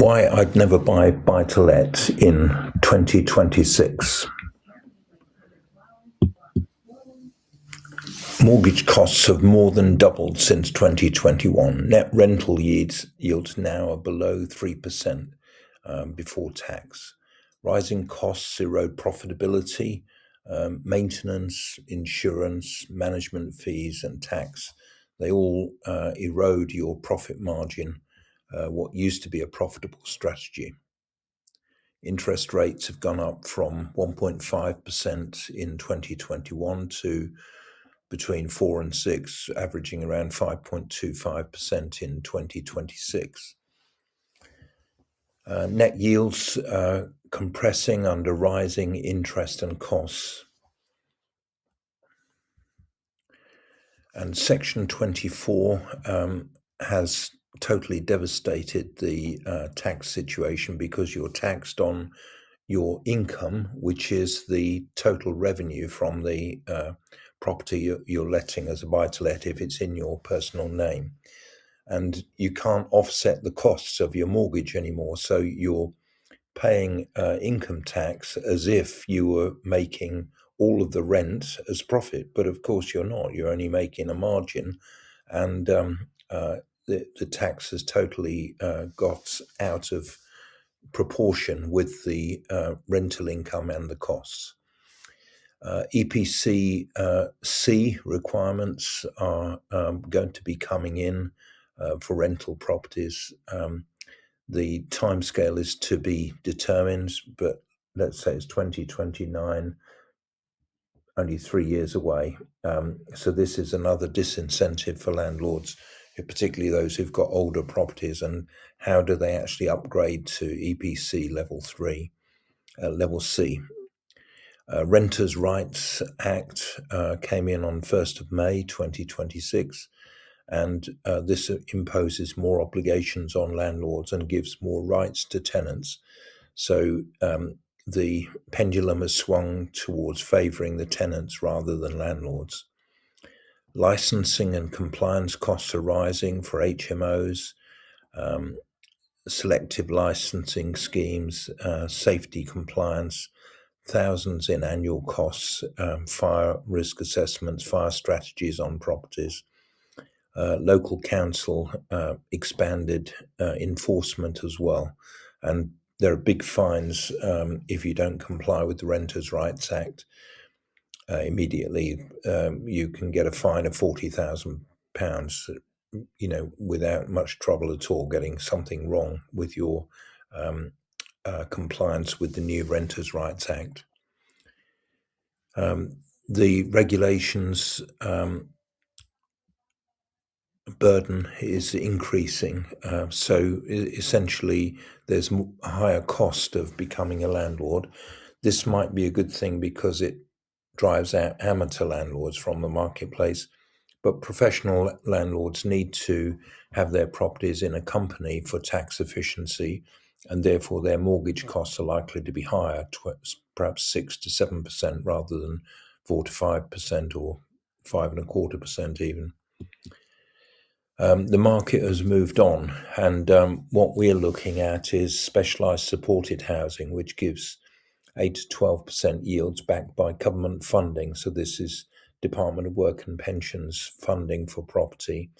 Why I'd never buy buy-to-let in 2026. Mortgage costs have more than doubled since 2021. Net rental yields now are below 3% before tax. Rising costs erode profitability. Maintenance, insurance, management fees, and tax, they all erode your profit margin, what used to be a profitable strategy. Interest rates have gone up from 1.5% in 2021 to between 4 and 6, averaging around 5.25% in 2026. Net yields compressing under rising interest and costs. And Section 24 has totally devastated the tax situation because you're taxed on your income, which is the total revenue from the property you're letting as a buy-to-let if it's in your personal name. And you can't offset the costs of your mortgage anymore. So you're paying income tax as if you were making all of the rent as profit. But of course you're not. You're only making a margin. And the tax has totally got out of proportion with the rental income and the costs. EPC C requirements are going to be coming in for rental properties. The timescale is to be determined, but let's say it's 2029, only 3 years away. So this is another disincentive for landlords, particularly those who've got older properties, and how do they actually upgrade to EPC level C. Renters' Rights Act came in on 1st of May 2026, and this imposes more obligations on landlords and gives more rights to tenants. So the pendulum has swung towards favouring the tenants rather than landlords. Licensing and compliance costs are rising for HMOs, selective licensing schemes, safety compliance, thousands in annual costs, fire risk assessments, fire strategies on properties. Local council expanded enforcement as well, and there are big fines if you don't comply with the Renters' Rights Act. Immediately, you can get a fine of £40,000, without much trouble at all, getting something wrong with your compliance with the new Renters' Rights Act. The regulations burden is increasing, so essentially there's a higher cost of becoming a landlord. This might be a good thing because it drives out amateur landlords from the marketplace, but professional landlords need to have their properties in a company for tax efficiency, and therefore their mortgage costs are likely to be higher, perhaps 6 to 7% rather than 4 to 5% or 5.25% even. The market has moved on, and what we're looking at is specialised supported housing, which gives 8 to 12% yields backed by government funding. So this is Department of Work and Pensions funding for property.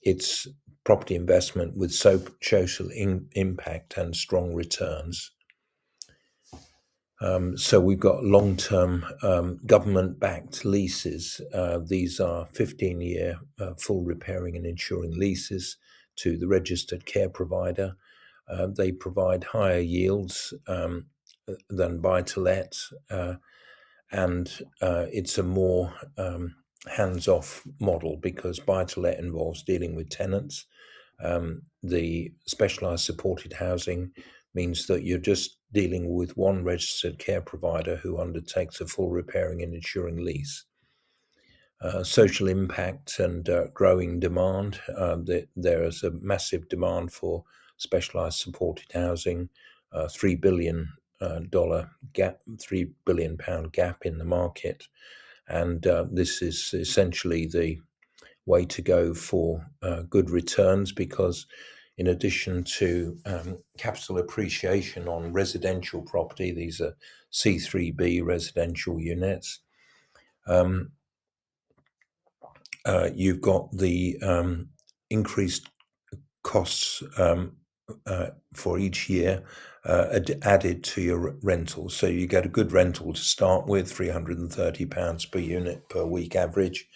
It's property investment with social impact and strong returns. So we've got long-term government-backed leases. These are 15-year full repairing and insuring leases to the registered care provider. They provide higher yields than buy-to-let, and it's a more hands-off model because buy-to-let involves dealing with tenants. The specialised supported housing means that you're just dealing with one registered care provider who undertakes a full repairing and insuring lease. Social impact and growing demand. There is a massive demand for specialised supported housing, $3 billion gap, £3 billion gap in the market, and this is essentially the way to go for good returns, because in addition to capital appreciation on residential property. These are C3B residential units. You've got the increased costs for each year added to your rental. So you get a good rental to start with, £330 per unit per week average,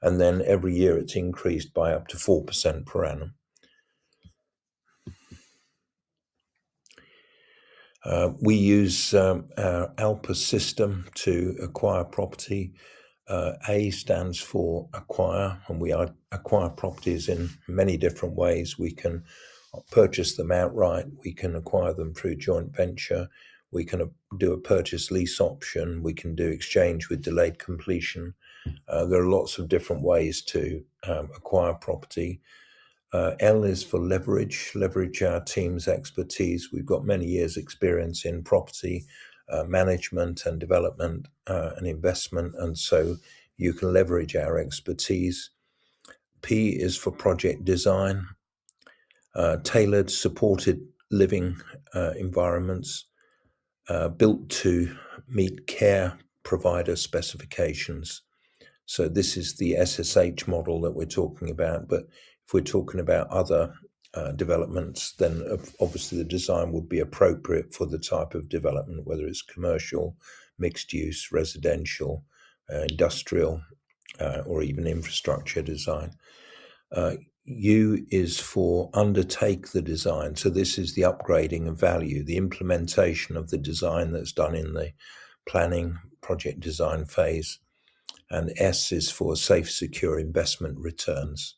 and then every year it's increased by up to 4% per annum. We use our ALPUS system to acquire property. A stands for acquire, and we acquire properties in many different ways. We can purchase them outright, we can acquire them through joint venture, we can do a purchase lease option, we can do exchange with delayed completion. There are lots of different ways to acquire property. L is for leverage our team's expertise. We've got many years experience in property management and development and investment, and so you can leverage our expertise. P is for project design, tailored supported living environments built to meet care provider specifications. So this is the SSH model that we're talking about, but if we're talking about other developments, then obviously the design would be appropriate for the type of development, whether it's commercial, mixed use, residential, industrial, or even infrastructure design. U is for undertake the design. So this is the upgrading of value, the implementation of the design that's done in the planning project design phase. And S is for safe, secure investment returns.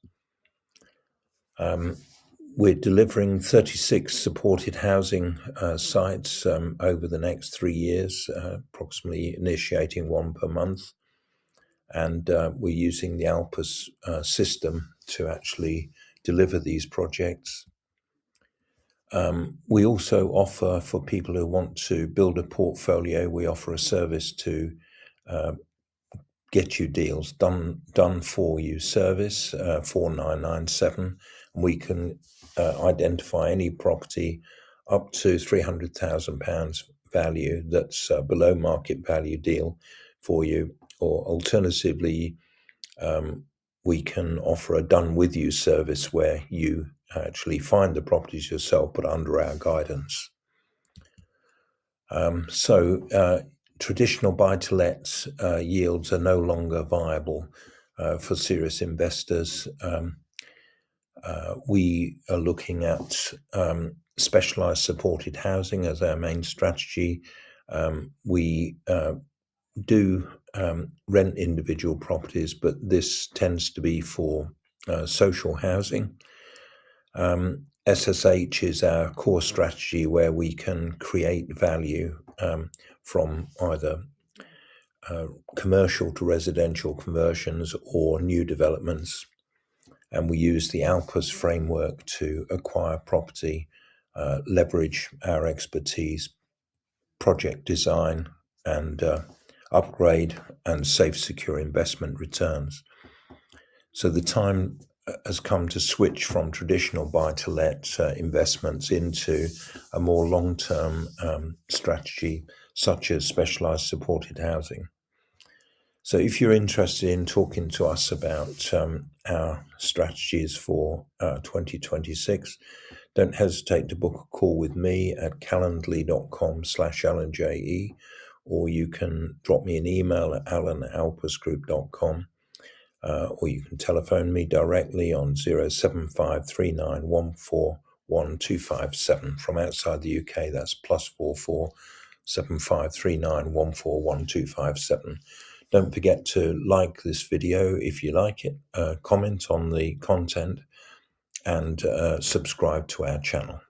We're delivering 36 supported housing sites over the next 3 years, approximately initiating one per month. And we're using the ALPUS system to actually deliver these projects. We also offer, for people who want to build a portfolio, we offer a service to get you deals, done for you service, 4997. We can identify any property up to £300,000 value that's below market value deal for you, or alternatively, we can offer a done with you service where you actually find the properties yourself, but under our guidance. Traditional buy-to-let yields are no longer viable for serious investors. We are looking at specialised supported housing as our main strategy. We do rent individual properties, but this tends to be for social housing. SSH is our core strategy where we can create value from either commercial to residential conversions or new developments. And we use the ALPUS framework to acquire property, leverage our expertise, project design, and upgrade and safe, secure investment returns. So the time has come to switch from traditional buy-to-let investments into a more long-term strategy, such as specialised supported housing. So if you're interested in talking to us about our strategies for 2026, don't hesitate to book a call with me at calendly.com/LNJE, or you can drop me an email at alan@alpusgroup.com. Or you can telephone me directly on 07539141257 from outside the UK. That's +44 7539141257. Don't forget to like this video if you like it, comment on the content, and subscribe to our channel.